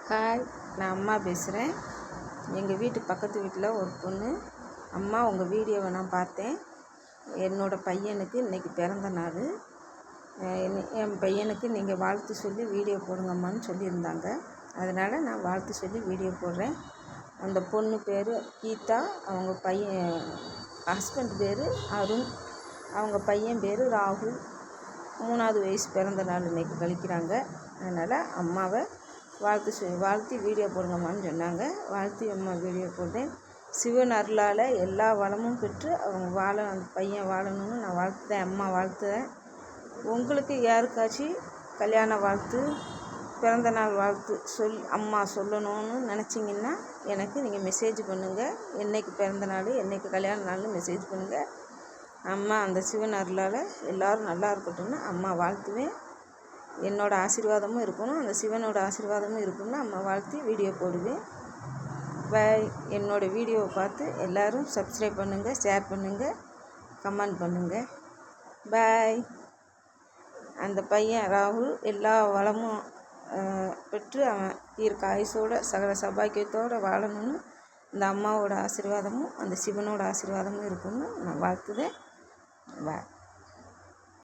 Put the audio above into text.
Hi, நான் அம்மா பேசுகிறேன். எங்கள் வீட்டு பக்கத்து வீட்டில் ஒரு பொண்ணு, அம்மா உங்கள் வீடியோவை நான் பார்த்தேன். என்னோடய பையனுக்கு இன்றைக்கி பிறந்த நாள். என் பையனுக்கு நீங்கள் வாழ்த்து சொல்லி வீடியோ போடுங்கம்மான்னு சொல்லியிருந்தாங்க. அதனால் நான் வாழ்த்து சொல்லி வீடியோ போடுறேன். அந்த பொண்ணு பேர் கீதா, அவங்க பையன் ஹஸ்பண்ட் பேர் அருண், அவங்க பையன் பேர் ராகுல். 3வது வயசு பிறந்த நாள் இன்றைக்கி கழிக்கிறாங்க. அதனால் அம்மாவை வாழ்த்தி வீடியோ போடுங்கம்மான்னு சொன்னாங்க. வாழ்த்தி அம்மா வீடியோ போட்டேன். சிவன் அருளால் எல்லா வளமும் பெற்று அவங்க அந்த பையன் வாழணும்னு நான் வாழ்த்துறேன். அம்மா வாழ்த்துறேன். உங்களுக்கு யாருக்காச்சும் கல்யாண வாழ்த்து, பிறந்த நாள் வாழ்த்து அம்மா சொல்லணும்னு நினச்சிங்கன்னா எனக்கு நீங்கள் மெசேஜ் பண்ணுங்கள். என்றைக்கு பிறந்த நாள், என்றைக்கு கல்யாண நாள்னு மெசேஜ் பண்ணுங்கள். அம்மா அந்த சிவன் அருளால் எல்லோரும் நல்லா இருக்கட்டும்னு அம்மா வாழ்த்துவேன். என்னோடய ஆசீர்வாதமும் இருக்கணும், அந்த சிவனோட ஆசீர்வாதமும் இருக்கணும்னு அம்மா வாழ்த்தி வீடியோ போடுவேன். பாய். என்னோடய வீடியோவை பார்த்து எல்லோரும் சப்ஸ்கிரைப் பண்ணுங்கள், ஷேர் பண்ணுங்கள், கமெண்ட் பண்ணுங்கள். பாய். அந்த பையன் ராகுல் எல்லா வளமும் பெற்று அவன் தீர்க்க ஆயுசோட சகல சபாக்கியத்தோடு வாழணும்னு இந்த அம்மாவோட ஆசீர்வாதமும் அந்த சிவனோட ஆசீர்வாதமும் இருக்குன்னு நான் வாழ்த்துவேன். பாய்.